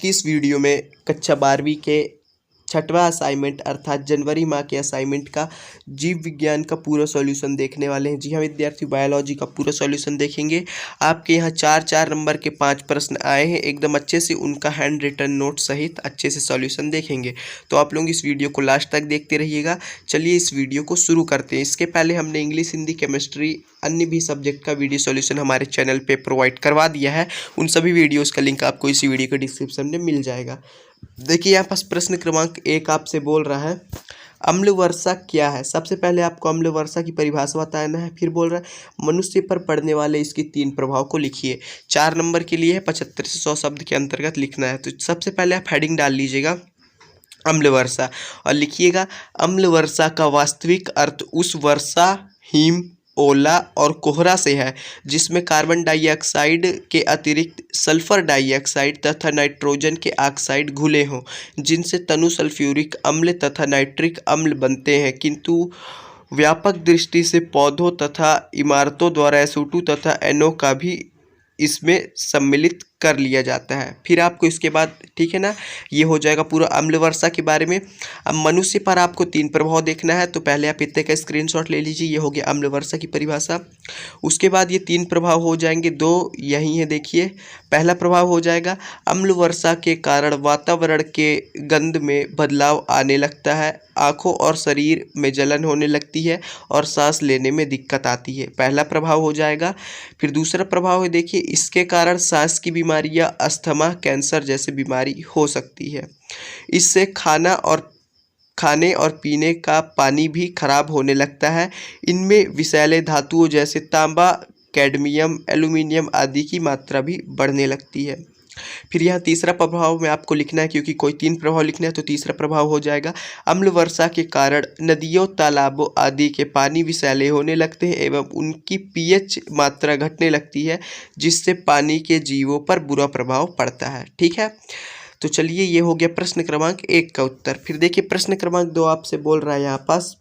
की इस वीडियो में कक्षा 12वीं के छठवां असाइनमेंट अर्थात जनवरी माह के असाइनमेंट का जीव विज्ञान का पूरा सॉल्यूशन देखने वाले हैं। जी हाँ विद्यार्थी, बायोलॉजी का पूरा सॉल्यूशन देखेंगे। आपके यहाँ 4-4 नंबर के 5 प्रश्न आए हैं, एकदम अच्छे से उनका हैंड रिटन नोट सहित अच्छे से सॉल्यूशन देखेंगे। तो आप लोग इस वीडियो को लास्ट तक देखते रहिएगा। चलिए इस वीडियो को शुरू करते हैं। इसके पहले हमने इंग्लिश, हिंदी, केमिस्ट्री, अन्य भी सब्जेक्ट का वीडियो सॉल्यूशन हमारे चैनल पे प्रोवाइड करवा दिया है। उन सभी वीडियोस का लिंक आपको इसी वीडियो के डिस्क्रिप्शन में मिल जाएगा। देखिए यहाँ पास प्रश्न क्रमांक 1 आपसे बोल रहा है अम्ल वर्षा क्या है। सबसे पहले आपको अम्ल वर्षा की परिभाषा बताना है। फिर बोल रहा है मनुष्य पर पड़ने वाले इसके 3 प्रभाव को लिखिए। 4 नंबर के लिए है, 75 से 100 शब्द के अंतर्गत लिखना है। तो सबसे पहले आप हेडिंग डाल लीजिएगा अम्ल वर्षा और लिखिएगा अम्ल वर्षा का वास्तविक अर्थ उस वर्षा, हिम, ओला और कोहरा से है जिसमें कार्बन डाइऑक्साइड के अतिरिक्त सल्फर डाइऑक्साइड तथा नाइट्रोजन के ऑक्साइड घुले हों, जिनसे तनु सल्फ्यूरिक अम्ल तथा नाइट्रिक अम्ल बनते हैं। किंतु व्यापक दृष्टि से पौधों तथा इमारतों द्वारा SO2 तथा NO का भी इसमें सम्मिलित कर लिया जाता है। फिर आपको इसके बाद, ठीक है ना, ये हो जाएगा पूरा अम्ल वर्षा के बारे में। अब मनुष्य पर आपको 3 प्रभाव देखना है, तो पहले आप इतने का स्क्रीनशॉट ले लीजिए। ये हो गया अम्ल वर्षा की परिभाषा। उसके बाद ये 3 प्रभाव हो जाएंगे, 2 यही है। देखिए पहला प्रभाव हो जाएगा अम्ल वर्षा के कारण वातावरण के गंध में बदलाव आने लगता है, आँखों और शरीर में जलन होने लगती है और सांस लेने में दिक्कत आती है। पहला प्रभाव हो जाएगा। फिर दूसरा प्रभाव है, देखिए इसके कारण सांस की बीमारियां, अस्थमा, कैंसर जैसी बीमारी हो सकती है। इससे खाने और पीने का पानी भी खराब होने लगता है। इनमें विषैले धातुओं जैसे तांबा, कैडमियम, एल्यूमिनियम आदि की मात्रा भी बढ़ने लगती है। फिर यहाँ तीसरा प्रभाव में आपको लिखना है, क्योंकि कोई 3 प्रभाव लिखना है तो तीसरा प्रभाव हो जाएगा अम्ल वर्षा के कारण नदियों, तालाबों आदि के पानी विषैले होने लगते हैं एवं उनकी pH मात्रा घटने लगती है, जिससे पानी के जीवों पर बुरा प्रभाव पड़ता है। ठीक है, तो चलिए ये हो गया प्रश्न क्रमांक 1 का उत्तर। फिर देखिए प्रश्न क्रमांक 2 आपसे बोल रहा है यहाँ पास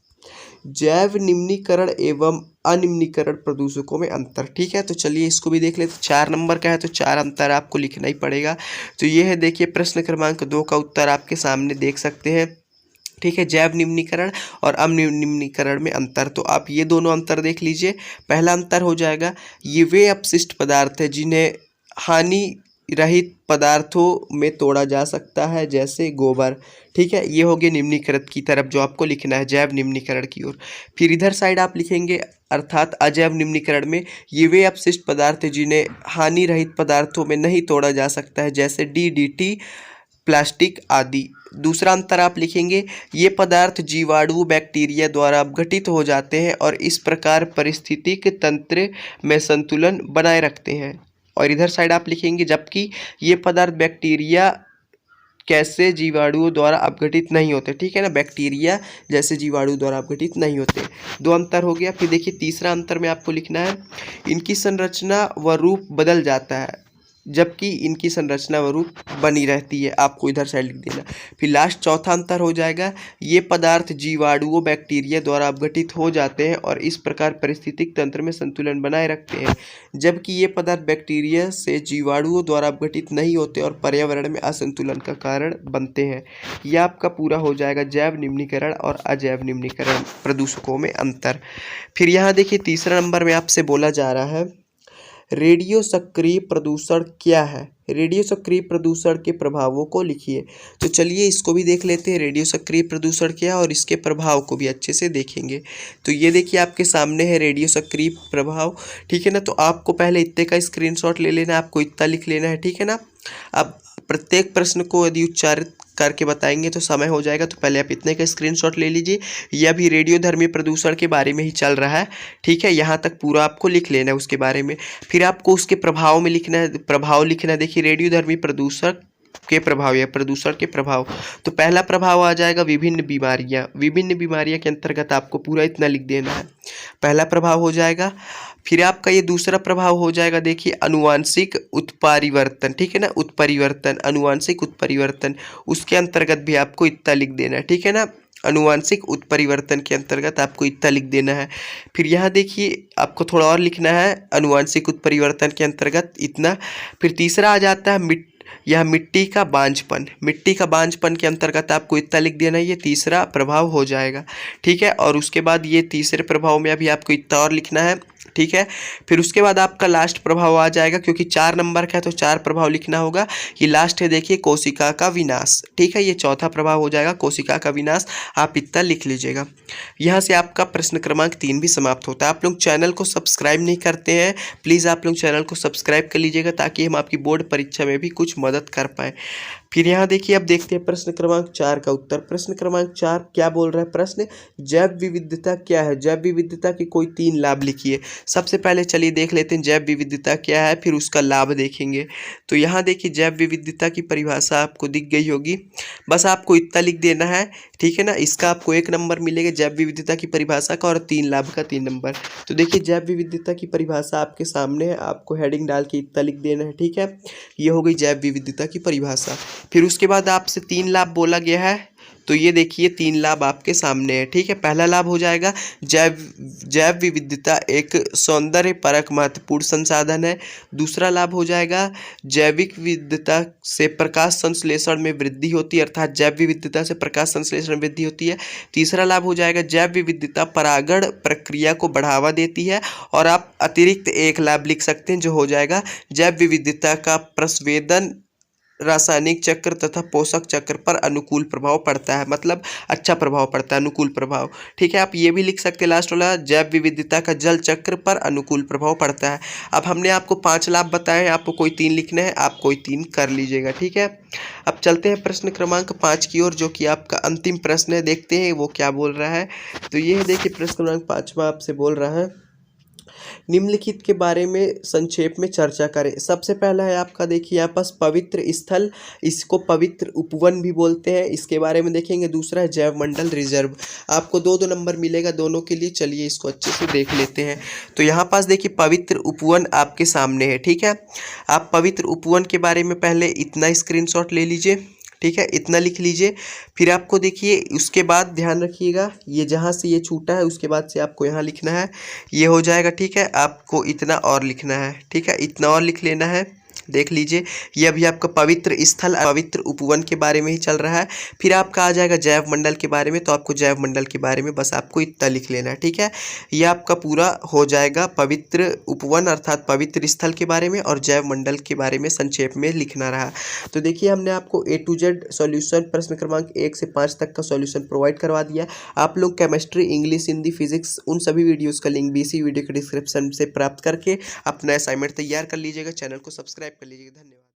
जैव निम्नीकरण एवं अनिम्नीकरण प्रदूषकों में अंतर। ठीक है, तो चलिए इसको भी देख लेते। 4 नंबर का है तो 4 अंतर आपको लिखना ही पड़ेगा। तो ये है, देखिए प्रश्न क्रमांक 2 का उत्तर आपके सामने देख सकते हैं। ठीक है, जैव निम्नीकरण और अनिम्नीकरण में अंतर। तो आप ये दोनों अंतर देख लीजिए। पहला अंतर हो जाएगा ये वे अपशिष्ट पदार्थ है जिन्हें हानि रहित पदार्थों में तोड़ा जा सकता है, जैसे गोबर। ठीक है, ये हो गया निम्नीकृत की तरफ जो आपको लिखना है, जैव निम्नीकरण की ओर। फिर इधर साइड आप लिखेंगे अर्थात अजैव निम्नीकरण में ये वे अपशिष्ट पदार्थ जिन्हें हानि रहित पदार्थों में नहीं तोड़ा जा सकता है, जैसे DDT, प्लास्टिक आदि। दूसरा अंतर आप लिखेंगे ये पदार्थ जीवाणु, बैक्टीरिया द्वारा अपघटित हो जाते हैं और इस प्रकार पारिस्थितिक तंत्र में संतुलन बनाए रखते हैं। और इधर साइड आप लिखेंगे जबकि ये पदार्थ बैक्टीरिया कैसे जीवाणुओं द्वारा अपघटित नहीं होते। ठीक है ना, बैक्टीरिया जैसे जीवाणु द्वारा अपघटित नहीं होते। 2 अंतर हो गया। फिर देखिए तीसरा अंतर में आपको लिखना है इनकी संरचना व रूप बदल जाता है, जबकि इनकी संरचना व रूप बनी रहती है। आपको इधर साइड लिख देना। फिर लास्ट चौथा अंतर हो जाएगा ये पदार्थ जीवाणुओं, बैक्टीरिया द्वारा अपघटित हो जाते हैं और इस प्रकार पारिस्थितिक तंत्र में संतुलन बनाए रखते हैं, जबकि ये पदार्थ बैक्टीरिया से जीवाणुओं द्वारा अपघटित नहीं होते और पर्यावरण में असंतुलन का कारण बनते हैं। यह आपका पूरा हो जाएगा जैव निम्नीकरण और अजैव निम्नीकरण प्रदूषकों में अंतर। फिर यहाँ देखिए तीसरा नंबर में आपसे बोला जा रहा है रेडियो सक्रिय प्रदूषण क्या है। रेडियो सक्रिय प्रदूषण के प्रभावों को लिखिए। तो चलिए इसको भी देख लेते हैं, रेडियो सक्रिय प्रदूषण क्या है और इसके प्रभाव को भी अच्छे से देखेंगे। तो ये देखिए आपके सामने है रेडियो सक्रिय प्रभाव। ठीक है ना, तो आपको पहले इतने का स्क्रीनशॉट ले लेना है, आपको इतना लिख लेना है। ठीक है ना, अब प्रत्येक प्रश्न को यदि उच्चारित करके बताएंगे तो समय हो जाएगा, तो पहले आप इतने का स्क्रीनशॉट ले लीजिए। यह भी रेडियोधर्मी प्रदूषण के बारे में ही चल रहा है। ठीक है, यहाँ तक पूरा आपको लिख लेना है उसके बारे में। फिर आपको उसके प्रभाव में लिखना है, प्रभाव लिखना है। देखिए रेडियोधर्मी प्रदूषण के प्रभाव या प्रदूषण के प्रभाव। तो पहला प्रभाव आ जाएगा विभिन्न बीमारियां। विभिन्न बीमारियां के अंतर्गत आपको पूरा इतना लिख देना है, पहला प्रभाव हो जाएगा। फिर आपका ये दूसरा प्रभाव हो जाएगा, देखिए अनुवांशिक उत्परिवर्तन। ठीक है ना, उत्परिवर्तन, अनुवांशिक उत्परिवर्तन, उसके अंतर्गत भी आपको इतना लिख देना है। ठीक है ना, अनुवांशिक उत्परिवर्तन के अंतर्गत आपको इतना लिख देना है। फिर यहाँ देखिए आपको थोड़ा और लिखना है, अनुवांशिक उत्परिवर्तन के अंतर्गत इतना। फिर तीसरा आ जाता है यह मिट्टी का बांझपन, मिट्टी का बांझपन के अंतर्गत आपको इतना लिख देना है, ये तीसरा प्रभाव हो जाएगा। ठीक है, और उसके बाद ये तीसरे प्रभाव में अभी आपको इतना और लिखना है। ठीक है, फिर उसके बाद आपका लास्ट प्रभाव आ जाएगा, क्योंकि 4 नंबर का है तो 4 प्रभाव लिखना होगा। ये लास्ट है, देखिए कोशिका का विनाश। ठीक है, ये चौथा प्रभाव हो जाएगा, कोशिका का विनाश। आप इतना लिख लीजिएगा। यहाँ से आपका प्रश्न क्रमांक 3 भी समाप्त होता है। आप लोग चैनल को सब्सक्राइब नहीं करते हैं, प्लीज़ आप लोग चैनल को सब्सक्राइब कर लीजिएगा, ताकि हम आपकी बोर्ड परीक्षा में भी कुछ मदद कर पाए। फिर यहाँ देखिए, अब देखते हैं प्रश्न क्रमांक 4 का उत्तर। प्रश्न क्रमांक 4 क्या बोल रहा है प्रश्न? जैव विविधता क्या है? जैव विविधता की कोई 3 लाभ लिखिए। सबसे पहले चलिए देख लेते हैं जैव विविधता क्या है, फिर उसका लाभ देखेंगे। तो यहाँ देखिए, जैव विविधता की परिभाषा आपको दिख गई होगी, बस आपको इतना लिख देना है। ठीक है ना, इसका आपको 1 नंबर मिलेगा जैव विविधता की परिभाषा का, और 3 लाभ का 3 नंबर। तो देखिए, जैव विविधता की परिभाषा आपके सामने है, आपको हेडिंग डाल के इतना लिख देना है। ठीक है, ये हो गई जैव विविधता की परिभाषा। फिर उसके बाद आपसे 3 लाभ बोला गया है, तो ये देखिए 3 लाभ आपके सामने है। ठीक है, पहला लाभ हो जाएगा जैव विविधता एक सौंदर्य परक महत्वपूर्ण संसाधन है। दूसरा लाभ हो जाएगा जैविक विविधता से प्रकाश संश्लेषण में वृद्धि होती है, अर्थात जैव विविधता से प्रकाश संश्लेषण में वृद्धि होती है। तीसरा लाभ हो जाएगा जैव विविधता परागण प्रक्रिया को बढ़ावा देती है। और आप अतिरिक्त एक लाभ लिख सकते हैं, जो हो जाएगा जैव विविधता का प्रस्वेदन रासायनिक चक्र तथा पोषक चक्र पर अनुकूल प्रभाव पड़ता है, मतलब अच्छा प्रभाव पड़ता है, अनुकूल प्रभाव। ठीक है, आप ये भी लिख सकते हैं लास्ट वाला, जैव विविधता का जल चक्र पर अनुकूल प्रभाव पड़ता है। अब हमने आपको 5 लाभ बताए हैं, आपको कोई 3 लिखना है, आप कोई 3 कर लीजिएगा। ठीक है, अब चलते हैं प्रश्न क्रमांक 5 की ओर, जो कि आपका अंतिम प्रश्न है। देखते हैं वो क्या बोल रहा है। तो ये है, देखिए प्रश्न क्रमांक 5वां आपसे बोल रहा है, निम्नलिखित के बारे में संक्षेप में चर्चा करें। सबसे पहला है आपका, देखिए यहाँ पास पवित्र स्थल, इसको पवित्र उपवन भी बोलते हैं, इसके बारे में देखेंगे। दूसरा है जैव मंडल रिजर्व। आपको 2-2 नंबर मिलेगा दोनों के लिए। चलिए इसको अच्छे से देख लेते हैं। तो यहाँ पास देखिए पवित्र उपवन आपके सामने है। ठीक है, आप पवित्र उपवन के बारे में पहले इतना स्क्रीनशॉट ले लीजिए। ठीक है, इतना लिख लीजिए। फिर आपको देखिए, उसके बाद ध्यान रखिएगा, ये जहाँ से ये छूटा है उसके बाद से आपको यहाँ लिखना है, ये हो जाएगा। ठीक है, आपको इतना और लिखना है। ठीक है, इतना और लिख लेना है। देख लीजिए, ये अभी आपका पवित्र स्थल, पवित्र उपवन के बारे में ही चल रहा है। फिर आपका आ जाएगा जैव मंडल के बारे में, तो आपको जैव मंडल के बारे में बस आपको इतना लिख लेना है। ठीक है, ये आपका पूरा हो जाएगा पवित्र उपवन अर्थात पवित्र स्थल के बारे में, और जैव मंडल के बारे में संक्षेप में लिखना रहा। तो देखिए, हमने आपको A to Z सॉल्यूशन प्रश्न क्रमांक 1 से 5 तक का सॉल्यूशन प्रोवाइड करवा दिया। आप लोग केमिस्ट्री, इंग्लिश, हिंदी, फिजिक्स, उन सभी वीडियोज़ का लिंक भी इसी वीडियो के डिस्क्रिप्शन से प्राप्त करके अपना असाइनमेंट तैयार कर लीजिएगा। चैनल को सब्सक्राइब कर लीजिएगा। धन्यवाद।